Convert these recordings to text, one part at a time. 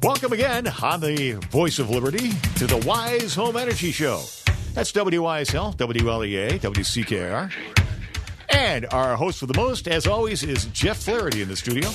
Welcome again on the Voice of Liberty to the Wise Home Energy Show. That's WYSL, WLEA, WCKR. And our host for the most, as always, is Jeff Flaherty in the studio.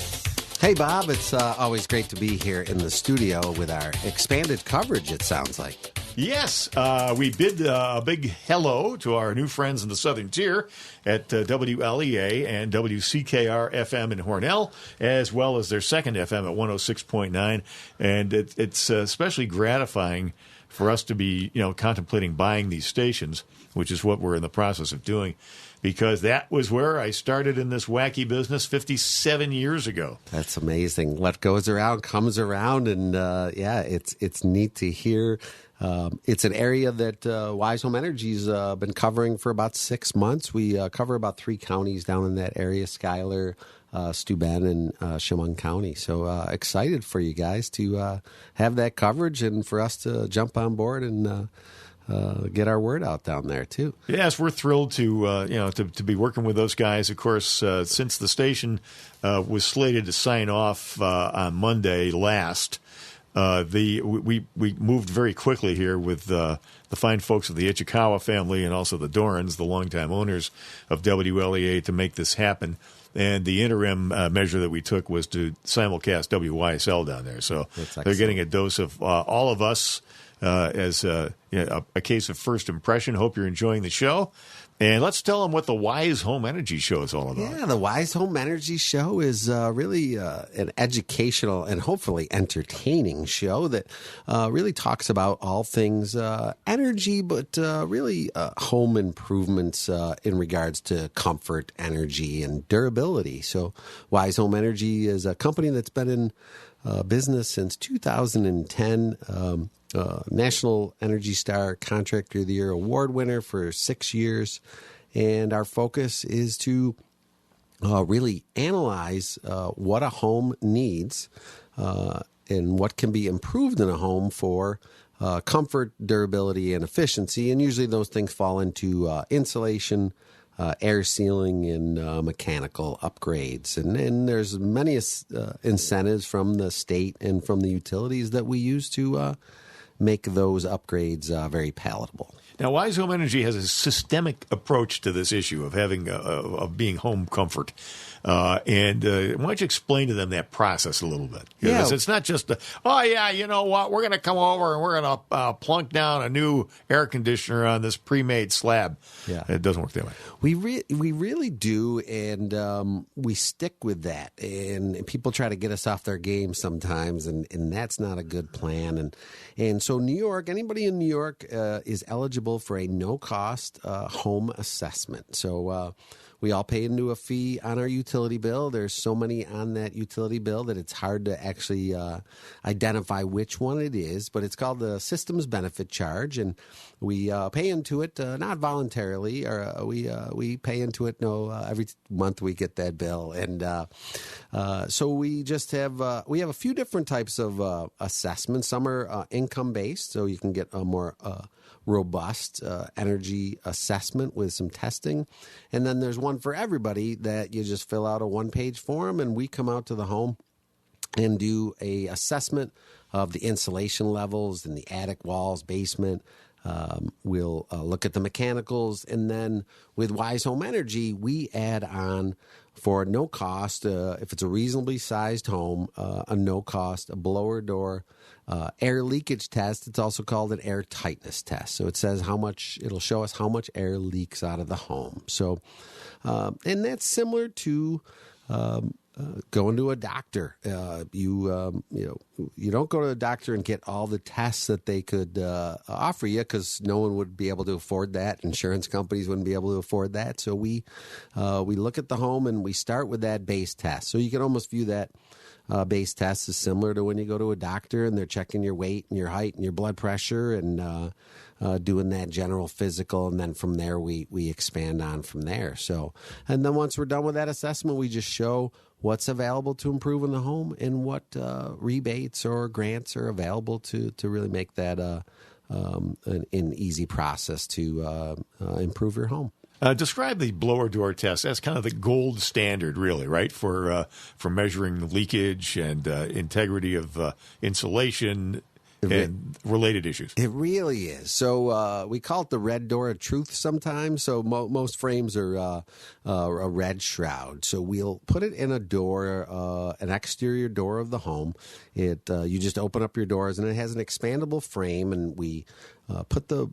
Hey, Bob. It's always great to be here in the studio with our expanded coverage, it sounds like. Yes, we bid a big hello to our new friends in the Southern Tier at WLEA and WCKR FM in Hornell, as well as their second FM at 106.9. And it's especially gratifying for us to be, contemplating buying these stations, which is what we're in the process of doing, because that was where I started in this wacky business 57 years ago. That's amazing. What goes around comes around, and it's neat to hear. It's an area that Wise Home Energy's been covering for about 6 months. We cover about 3 counties down in that area: Schuyler, Steuben, and Chemung County. So excited for you guys to have that coverage and for us to jump on board and get our word out down there too. Yes, we're thrilled to be working with those guys. Of course, since the station was slated to sign off on Monday last. We moved very quickly here with the fine folks of the Ichikawa family and also the Dorans, the longtime owners of WLEA, to make this happen. And the interim measure that we took was to simulcast WYSL down there. So they're getting a dose of all of us as a case of first impression. Hope you're enjoying the show. And let's tell them what the Wise Home Energy Show is all about. Yeah, the Wise Home Energy Show is really an educational and hopefully entertaining show that really talks about all things energy, but really home improvements in regards to comfort, energy, and durability. So Wise Home Energy is a company that's been in business since 2010. National Energy Star Contractor of the Year award winner for 6 years. And our focus is to really analyze what a home needs and what can be improved in a home for comfort, durability, and efficiency. And usually those things fall into insulation, air sealing, and mechanical upgrades. And there's many incentives from the state and from the utilities that we use to make those upgrades very palatable. Now, Wise Home Energy has a systemic approach to this issue of having of being home comfort. And why don't you explain to them that process a little bit? Yeah. It's not just, you know what, we're going to come over and we're going to plunk down a new air conditioner on this pre-made slab. Yeah. It doesn't work that way. We really do, and we stick with that. And people try to get us off their game sometimes, and that's not a good plan. And so New York, anybody in New York is eligible for a no-cost home assessment. So we all pay into a fee on our utility bill. There's so many on that utility bill that it's hard to actually identify which one it is, but it's called the Systems Benefit Charge, and we pay into it not voluntarily, or we pay into it every month we get that bill, and so we just have a few different types of assessments. Some are income based, so you can get a more robust energy assessment with some testing. And then there's one for everybody that you just fill out a one-page form, and we come out to the home and do a assessment of the insulation levels in the attic, walls, basement. We'll look at the mechanicals, and then with Wise Home Energy, we add on for no cost, if it's a reasonably sized home, a no-cost blower door air leakage test. It's also called an air tightness test. So it'll show us how much air leaks out of the home. So, and that's similar to going to a doctor. You don't go to a doctor and get all the tests that they could offer you, because no one would be able to afford that. Insurance companies wouldn't be able to afford that. So we look at the home and we start with that base test. So you can almost view that base test as similar to when you go to a doctor and they're checking your weight and your height and your blood pressure and doing that general physical, and then from there we expand on from there. So, and then once we're done with that assessment, we just show what's available to improve in the home and what rebates or grants are available to really make that an easy process to improve your home. Describe the blower door test. That's kind of the gold standard, really, right, for measuring leakage and integrity of insulation and related issues. It really is. So we call it the red door of truth sometimes. So most frames are a red shroud. So we'll put it in a door, an exterior door of the home. You just open up your doors, and it has an expandable frame, and we put the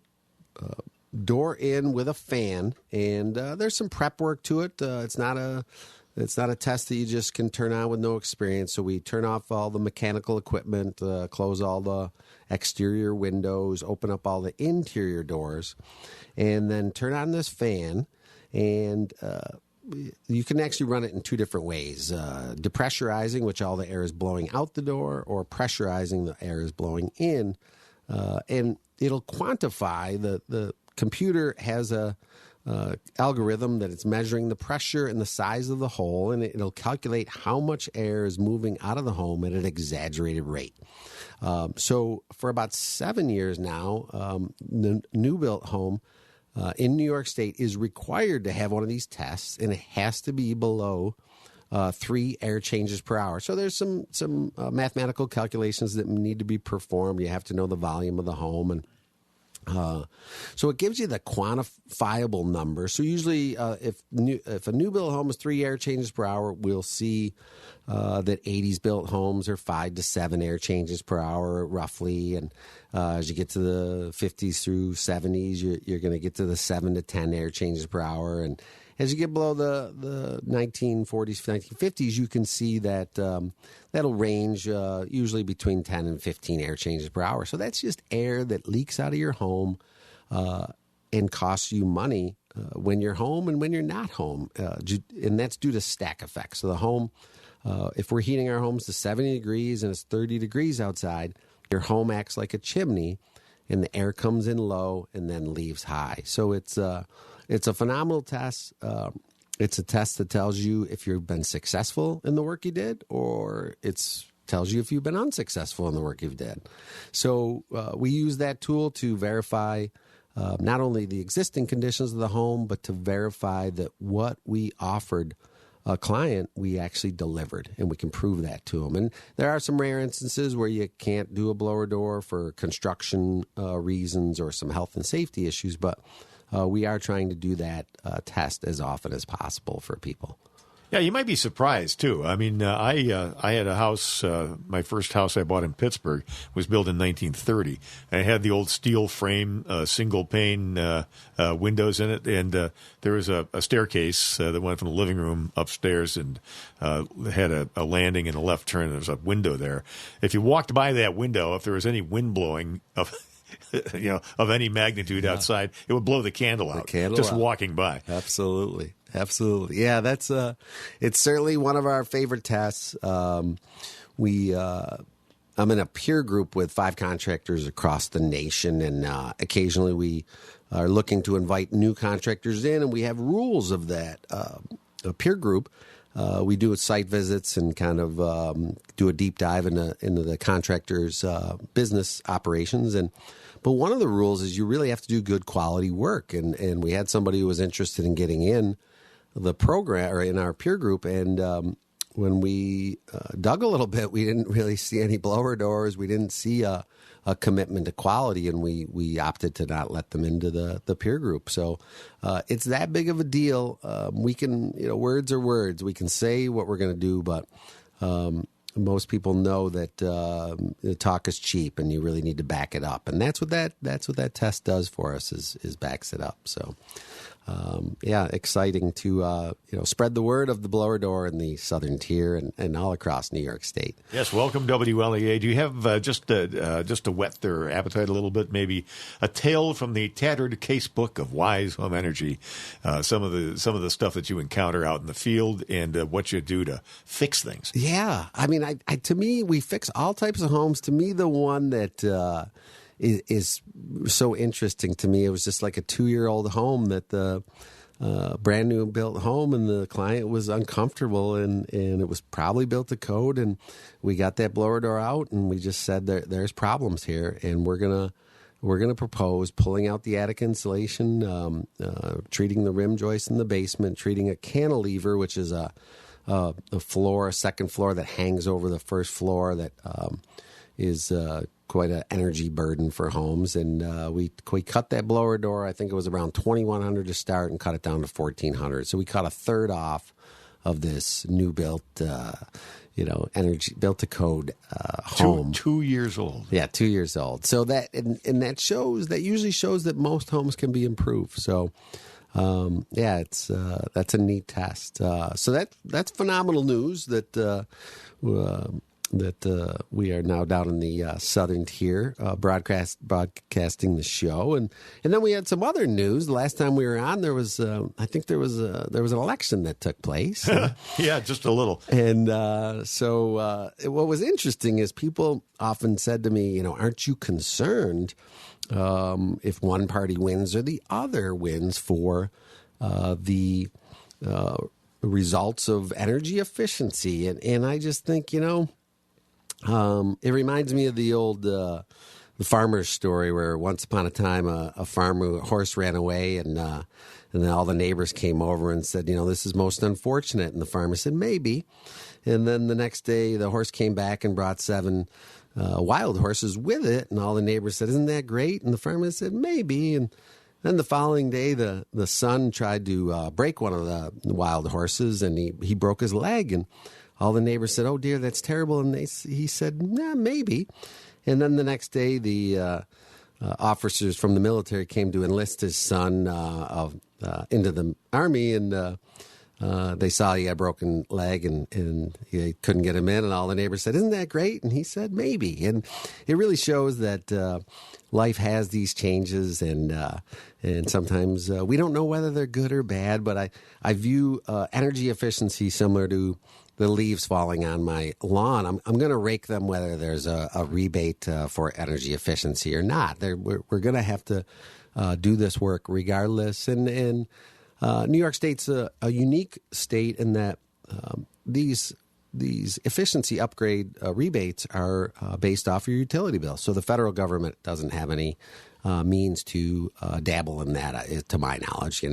door in with a fan, and there's some prep work to it. It's not a test that you just can turn on with no experience. So we turn off all the mechanical equipment, close all the exterior windows, open up all the interior doors, and then turn on this fan. And you can actually run it in two different ways: depressurizing, which all the air is blowing out the door, or pressurizing, the air is blowing in. And it'll quantify the computer has a algorithm that it's measuring the pressure and the size of the hole, and it'll calculate how much air is moving out of the home at an exaggerated rate. So for about 7 years now, the new built home in New York State is required to have one of these tests, and it has to be below 3 air changes per hour. So there's some mathematical calculations that need to be performed. You have to know the volume of the home, and so it gives you the quantifiable number. So usually if a new built home is 3 air changes per hour, we'll see that 80s built homes are 5 to 7 air changes per hour roughly. And as you get to the 50s through 70s, you're going to get to the 7 to 10 air changes per hour. And as you get below the 1940s, 1950s, you can see that that'll range usually between 10 and 15 air changes per hour. So that's just air that leaks out of your home and costs you money when you're home and when you're not home. And that's due to stack effects. So the home, if we're heating our homes to 70 degrees and it's 30 degrees outside, your home acts like a chimney, and the air comes in low and then leaves high. So it's a phenomenal test. It's a test that tells you if you've been successful in the work you did, or it tells you if you've been unsuccessful in the work you've did. So we use that tool to verify not only the existing conditions of the home, but to verify that what we offered a client, we actually delivered, and we can prove that to them. And there are some rare instances where you can't do a blower door for construction reasons or some health and safety issues, but we are trying to do that test as often as possible for people. Yeah, you might be surprised, too. I mean, I had a house, my first house I bought in Pittsburgh was built in 1930. I had the old steel frame, single pane windows in it, and there was a staircase that went from the living room upstairs and had a landing and a left turn. There was a window there. If you walked by that window, if there was any wind blowing of any magnitude outside, it would blow the candle out just walking by. Absolutely. Yeah, that's it's certainly one of our favorite tests. I'm in a peer group with 5 contractors across the nation, and occasionally we are looking to invite new contractors in, and we have rules of that. A peer group, we do site visits and kind of do a deep dive into the contractor's business operations. But one of the rules is you really have to do good quality work. And we had somebody who was interested in getting in the program or in our peer group. And when we dug a little bit, we didn't really see any blower doors. We didn't see a commitment to quality, and we opted to not let them into the peer group. So it's that big of a deal. We can, words are words. We can say what we're going to do, but most people know that the talk is cheap, and you really need to back it up. And that's what that test does for us is backs it up. So. Exciting to spread the word of the blower door in the southern tier and all across New York State. Yes, welcome WLEA. Do you have just to whet their appetite a little bit, maybe a tale from the tattered casebook of Wise Home Energy? Some of the stuff that you encounter out in the field and what you do to fix things. Yeah, I mean, to me, we fix all types of homes. To me, the one that is so interesting to me. It was just like a 2-year-old home that the brand new built home, and the client was uncomfortable, and it was probably built to code. And we got that blower door out, and we just said there's problems here, and we're gonna we're going to propose pulling out the attic insulation, treating the rim joist in the basement, treating a cantilever, which is a second floor that hangs over the first floor that is quite an energy burden for homes. And we cut that blower door. I think it was around $2,100 to start, and cut it down to $1,400. So we cut a third off of this new built, energy built to code home. 2 years old. Yeah, 2 years old. So that and that usually shows that most homes can be improved. So that's a neat test. So that's phenomenal news that we are now down in the southern tier broadcasting the show, and then we had some other news. The last time we were on, there was an election that took place. Yeah, just a little. And so what was interesting is people often said to me, aren't you concerned if one party wins or the other wins for the results of energy efficiency? And I just think, it reminds me of the old the farmer's story, where once upon a time a horse ran away, and then all the neighbors came over and said, this is most unfortunate. And the farmer said, maybe. And then the next day the horse came back and brought 7 wild horses with it. And all the neighbors said, isn't that great? And the farmer said, maybe. And then the following day, the son tried to break one of the wild horses, and he broke his leg. And all the neighbors said, oh, dear, that's terrible. And he said, nah, maybe. And then the next day, the officers from the military came to enlist his son into the army, and they saw he had a broken leg, and he couldn't get him in. And all the neighbors said, isn't that great? And he said, maybe. And it really shows that life has these changes, and sometimes we don't know whether they're good or bad. But I view energy efficiency similar to the leaves falling on my lawn. I'm going to rake them whether there's a rebate for energy efficiency or not. We're going to have to do this work regardless. And New York State's a unique state in that these efficiency upgrade rebates are based off your utility bill. So the federal government doesn't have any means to dabble in that, to my knowledge.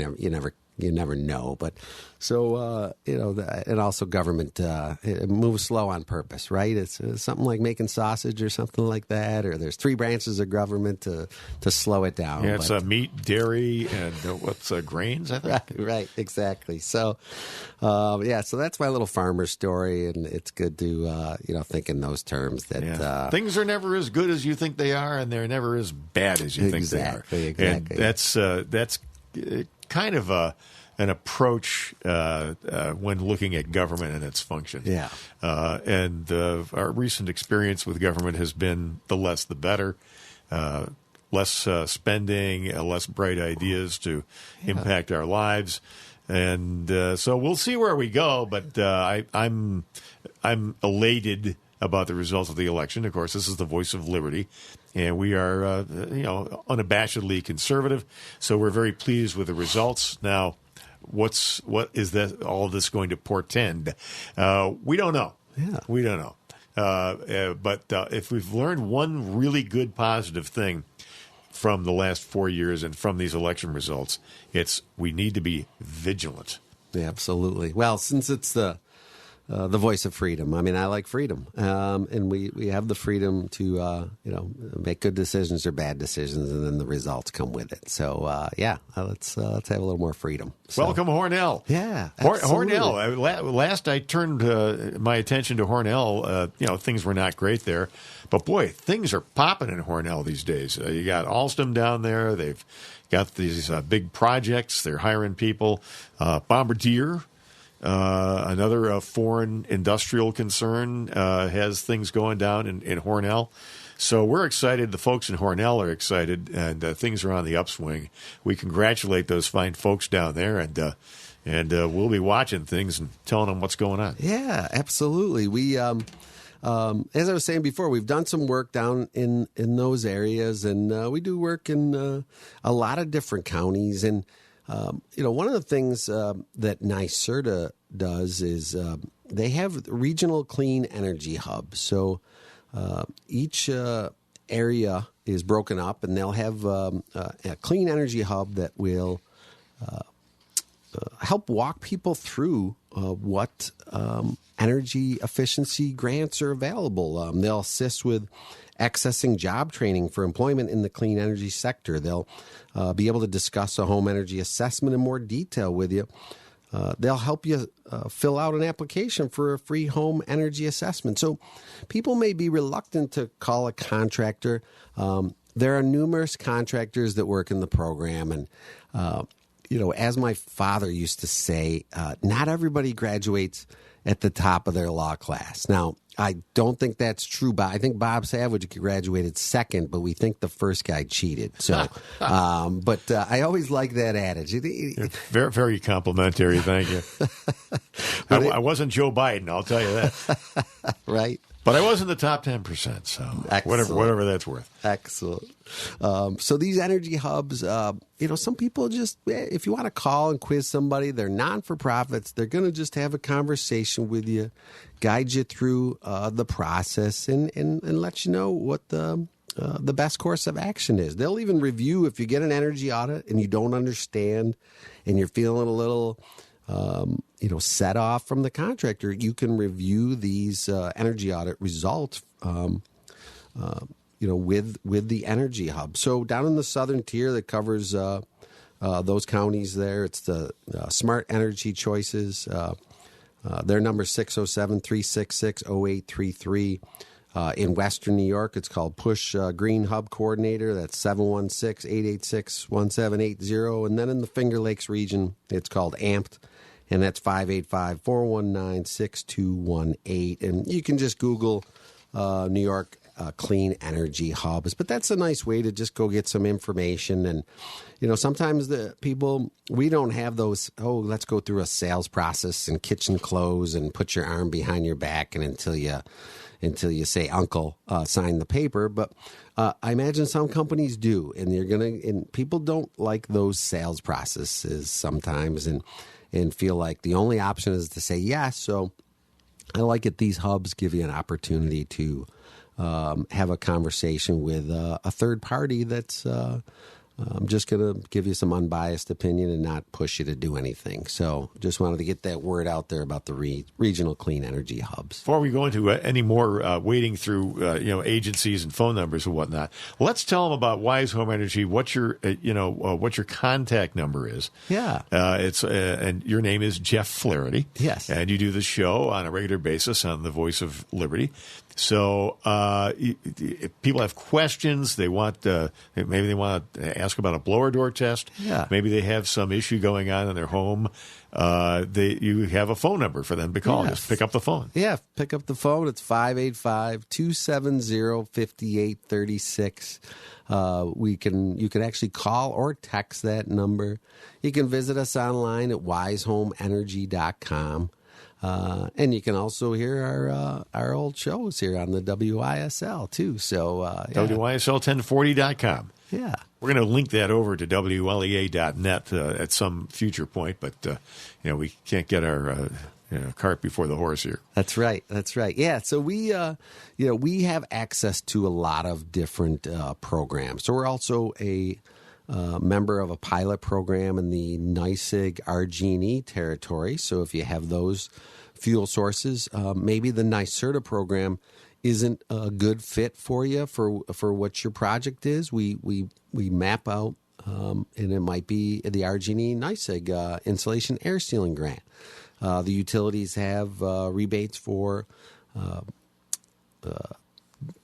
You never know. But so, and also government, it moves slow on purpose, right? It's something like making sausage or something like that, or there's 3 branches of government to slow it down. Yeah, it's meat, dairy, and grains, I think. Right, exactly. So, so that's my little farmer story, and it's good to, think in those terms that things are never as good as you think they are, and they're never as bad as you think they are. Exactly. And that's kind of an approach when looking at government and its function. Yeah. And our recent experience with government has been the less the better. Less spending, less bright ideas to impact our lives. And so we'll see where we go, but I'm elated about the results of the election. Of course, this is the voice of liberty, and we are, unabashedly conservative. So we're very pleased with the results. Now, what is that? All of this going to portend? We don't know. Yeah, we don't know. But if we've learned one really good positive thing from the last 4 years and from these election results, it's we need to be vigilant. Yeah, absolutely. Well, since it's the voice of freedom. I mean, I like freedom, and we have the freedom to make good decisions or bad decisions, and then the results come with it. So let's have a little more freedom. So, welcome, Hornell. Yeah, Hornell. Last I turned my attention to Hornell. Things were not great there, but boy, things are popping in Hornell these days. You got Alstom down there. They've got these big projects. They're hiring people. Bombardier. Another foreign industrial concern has things going down in Hornell. So we're excited. The folks in Hornell are excited, and things are on the upswing. We congratulate those fine folks down there, and we'll be watching things and telling them what's going on. Yeah, absolutely. We, as I was saying before, we've done some work down in those areas, and we do work in a lot of different counties. And one of the things that NYSERDA does is they have regional clean energy hubs. So each area is broken up, and they'll have a clean energy hub that will help walk people through what energy efficiency grants are available. They'll assist with accessing job training for employment in the clean energy sector. They'll be able to discuss a home energy assessment in more detail with you. They'll help you fill out an application for a free home energy assessment. So people may be reluctant to call a contractor. There are numerous contractors that work in the program. And, as my father used to say, not everybody graduates at the top of their law class. Now, I don't think that's true. I think Bob Savage graduated second, but we think the first guy cheated. So, but I always like that adage. Very, very complimentary. Thank you. I wasn't Joe Biden, I'll tell you that. Right. But I was in the top 10%, so whatever that's worth. Excellent. So these energy hubs, some people just, if you want to call and quiz somebody, they're non-for-profits. They're going to just have a conversation with you, guide you through the process, and let you know what the best course of action is. They'll even review if you get an energy audit and you don't understand and you're feeling a little set off from the contractor. You can review these energy audit results, with the energy hub. So down in the southern tier that covers those counties there, it's the Smart Energy Choices. Their number 607-366-0833. In Western New York, it's called Push Green Hub Coordinator. That's 716-886-1780. And then in the Finger Lakes region, it's called AMPed. And that's 585-419-6218. And you can just Google New York Clean Energy Hubs. But that's a nice way to just go get some information. And, sometimes the people, we don't have those, let's go through a sales process and kitchen close and put your arm behind your back and until you say, Uncle, sign the paper. But I imagine some companies do. And people don't like those sales processes sometimes and feel like the only option is to say yes. So I like it. These hubs give you an opportunity to have a conversation with a third party that's just going to give you some unbiased opinion and not push you to do anything. So just wanted to get that word out there about the regional clean energy hubs. Before we go into any more wading through agencies and phone numbers and whatnot, let's tell them about Wise Home Energy. What your contact number is. Yeah, it's and your name is Jeff Flaherty. Yes, and you do the show on a regular basis on the Voice of Liberty. So if people have questions, maybe they want to ask about a blower door test. Yeah. Maybe they have some issue going on in their home. You have a phone number for them to call. Yes. Just pick up the phone. Yeah, pick up the phone. It's 585-270-5836. You can actually call or text that number. You can visit us online at wisehomeenergy.com. And you can also hear our old shows here on the WISL, too. So, WISL1040.com. Yeah. We're going to link that over to WLEA.net at some future point, but, we can't get our cart before the horse here. That's right. Yeah. So we have access to a lot of different programs. So we're also a member of a pilot program in the NYSEG RG&E territory. So if you have those fuel sources, maybe the NYSERDA program isn't a good fit for you for what your project is. We map out, and it might be the RG&E NYSEG insulation air sealing grant. The utilities have rebates for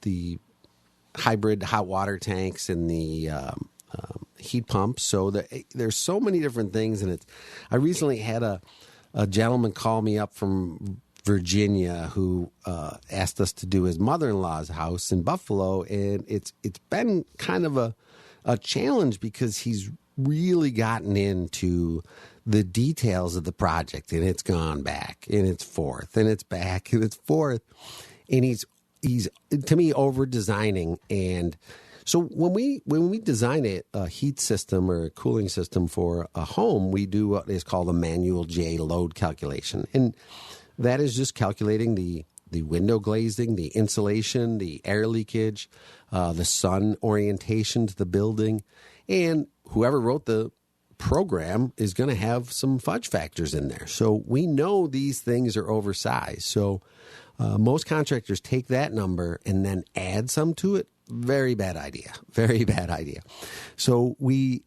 the hybrid hot water tanks and the heat pumps. So there's so many different things, and I recently had a gentleman call me up from Virginia who asked us to do his mother-in-law's house in Buffalo, and it's been kind of a challenge because he's really gotten into the details of the project, and it's gone back and it's forth and it's back and it's forth, and he's to me over designing. And so when we design a heat system or a cooling system for a home, we do what is called a manual J load calculation, and that is just calculating the the window glazing, the insulation, the air leakage, the sun orientation to the building. And whoever wrote the program is going to have some fudge factors in there. So we know these things are oversized. So most contractors take that number and then add some to it. Very bad idea. Very bad idea. So we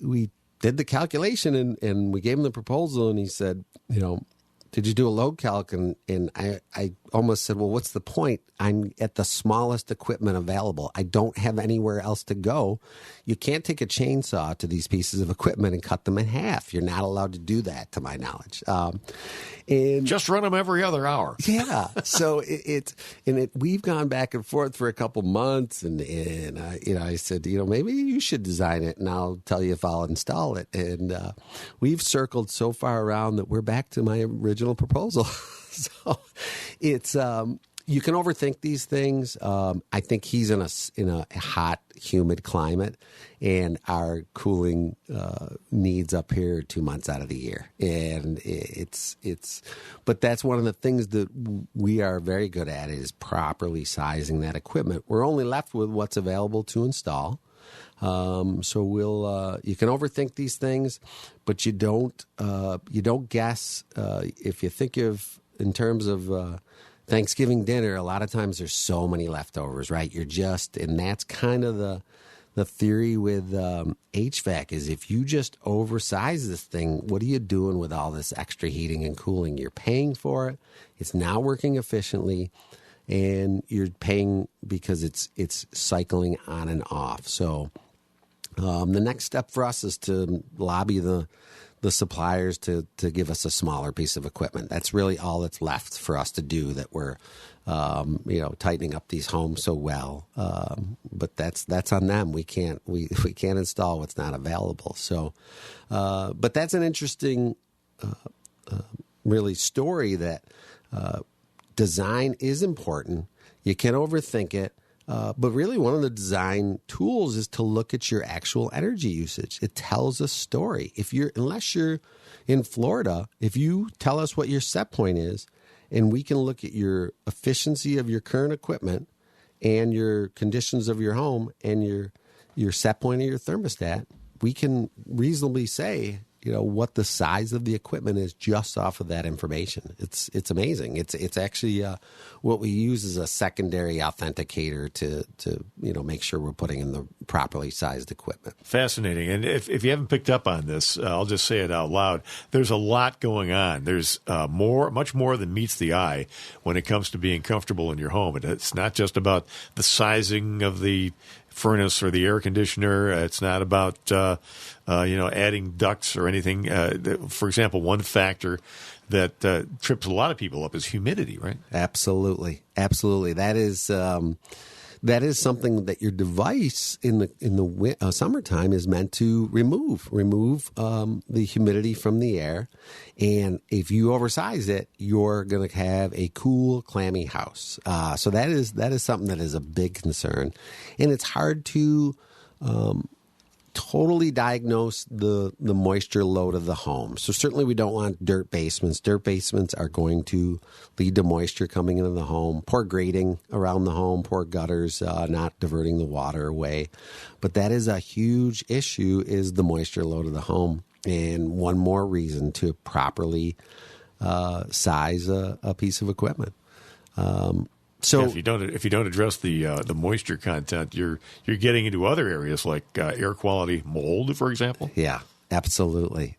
did the calculation and we gave him the proposal, and he said, did you do a load calc? And I almost said, well, what's the point? I'm at the smallest equipment available. I don't have anywhere else to go. You can't take a chainsaw to these pieces of equipment and cut them in half. You're not allowed to do that, to my knowledge. And just run them every other hour. Yeah. So we've gone back and forth for a couple months, and I said, maybe you should design it, and I'll tell you if I'll install it. And we've circled so far around that we're back to my original proposal. So it's you can overthink these things. I think he's in a hot, humid climate, and our cooling needs up here 2 months out of the year, and but that's one of the things that we are very good at, is properly sizing that equipment. We're only left with what's available to install. So you can overthink these things, but you don't guess. If you think of in terms of Thanksgiving dinner, a lot of times there's so many leftovers, right? And that's kind of the theory with HVAC is, if you just oversize this thing, what are you doing with all this extra heating and cooling? You're paying for it. It's not working efficiently, and you're paying because it's cycling on and off. So the next step for us is to lobby the suppliers to give us a smaller piece of equipment. That's really all that's left for us to do, that we're tightening up these homes so well. But that's on them. We can't install what's not available. So, but that's an interesting really story, that design is important. You can overthink it. But really, one of the design tools is to look at your actual energy usage. It tells a story. Unless you're in Florida, if you tell us what your set point is, and we can look at your efficiency of your current equipment and your conditions of your home and your set point of your thermostat, we can reasonably say, what the size of the equipment is just off of that information. It's amazing. It's actually what we use as a secondary authenticator to make sure we're putting in the properly sized equipment. Fascinating. And if you haven't picked up on this, I'll just say it out loud. There's a lot going on. There's much more than meets the eye when it comes to being comfortable in your home. It's not just about the sizing of the furnace or the air conditioner. It's not about adding ducts or anything. For example, one factor that trips a lot of people up is humidity, right? Absolutely. That is something that your device in the summertime is meant to remove the humidity from the air. And if you oversize it, you're going to have a cool, clammy house. So that is something that is a big concern, and it's hard to totally diagnose the moisture load of the home. So certainly we don't want dirt basements. Dirt basements are going to lead to moisture coming into the home. Poor grading around the home, poor gutters, not diverting the water away. But that is a huge issue, is the moisture load of the home. And one more reason to properly size a piece of equipment. So if you don't address the moisture content, you're getting into other areas like air quality, mold, for example. Yeah, absolutely.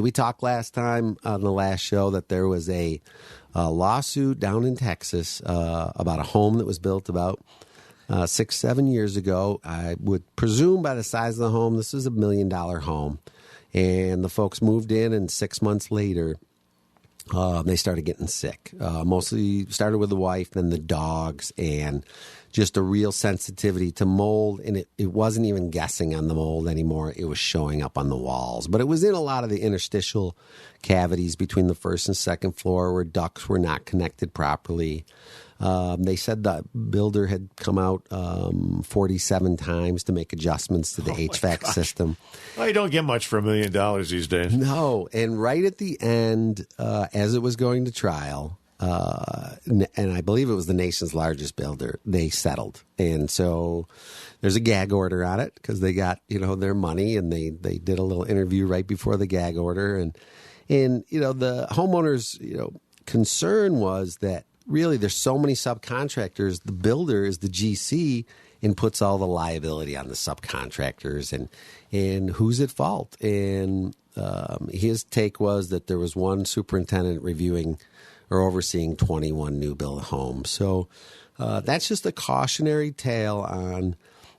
We talked last time on the last show that there was a lawsuit down in Texas about a home that was built about 6-7 years ago. I would presume by the size of the home, this is $1 million home, and the folks moved in, and 6 months later, they started getting sick. Mostly started with the wife, then the dogs, and just a real sensitivity to mold. And it wasn't even guessing on the mold anymore. It was showing up on the walls. But it was in a lot of the interstitial cavities between the first and second floor where ducts were not connected properly. They said the builder had come out 47 times to make adjustments to the HVAC system. Well, you don't get much for $1 million these days. No. And right at the end, as it was going to trial, and I believe it was the nation's largest builder, they settled. And so there's a gag order on it because they got, their money, and they did a little interview right before the gag order. And the homeowners, concern was that really there's so many subcontractors. The builder is the GC and puts all the liability on the subcontractors, and who's at fault. And his take was that there was one superintendent reviewing or overseeing 21 new build homes. So that's just a cautionary tale on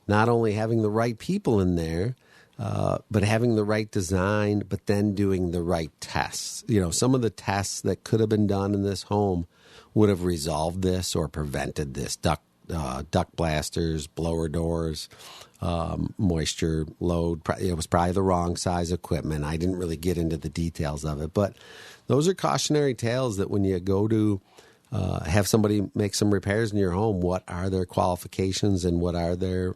not only having the right people in there, but having the right design, but then doing the right tests. Some of the tests that could have been done in this home would have resolved this or prevented this. Duct blasters, blower doors, moisture load. It was probably the wrong size equipment. I didn't really get into the details of it, but those are cautionary tales that when you go to have somebody make some repairs in your home, what are their qualifications and what are their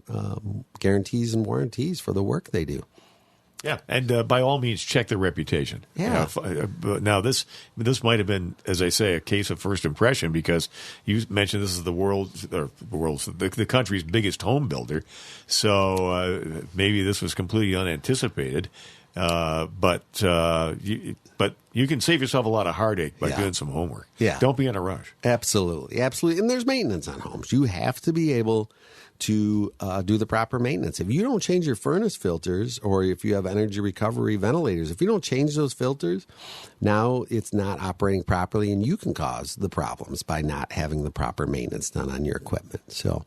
guarantees and warranties for the work they do? Yeah, and by all means, check their reputation. Yeah. Now, this might have been, as I say, a case of first impression because you mentioned this is the country's biggest home builder, so maybe this was completely unanticipated. But you can save yourself a lot of heartache by doing some homework. Yeah. Don't be in a rush. Absolutely. And there's maintenance on homes. You have to be able to do the proper maintenance. If you don't change your furnace filters, or if you have energy recovery ventilators, if you don't change those filters, now it's not operating properly, and you can cause the problems by not having the proper maintenance done on your equipment. So,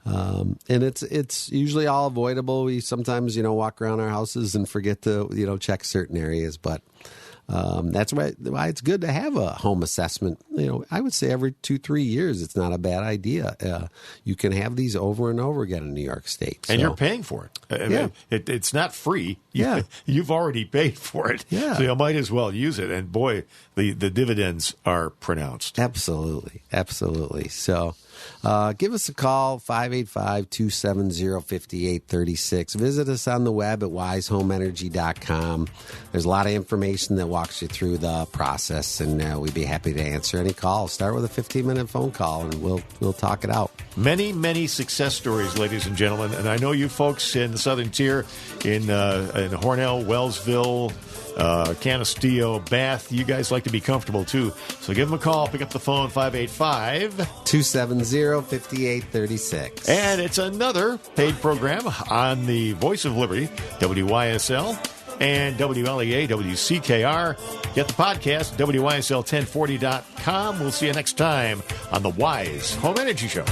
and it's usually all avoidable. We sometimes, walk around our houses and forget to, check certain areas, but that's why it's good to have a home assessment. I would say every 2-3 years, it's not a bad idea. You can have these over and over again in New York State. And you're paying for it. I mean, it's not free. You've already paid for it. Yeah. So you might as well use it. And boy, the dividends are pronounced. Absolutely. So give us a call, 585-270-5836. Visit us on the web at wisehomeenergy.com. There's a lot of information that walks you through the process, and we'd be happy to answer any call. Start with a 15-minute phone call, and we'll talk it out. Many, many success stories, ladies and gentlemen. And I know you folks in the Southern Tier, in Hornell, Wellsville, Canisteo, Bath, you guys like to be comfortable too. So give them a call, pick up the phone, 585-270-5836. And it's another paid program on the Voice of Liberty, WYSL, and WLEA, WCKR. Get the podcast, WYSL1040.com. We'll see you next time on the Wise Home Energy Show.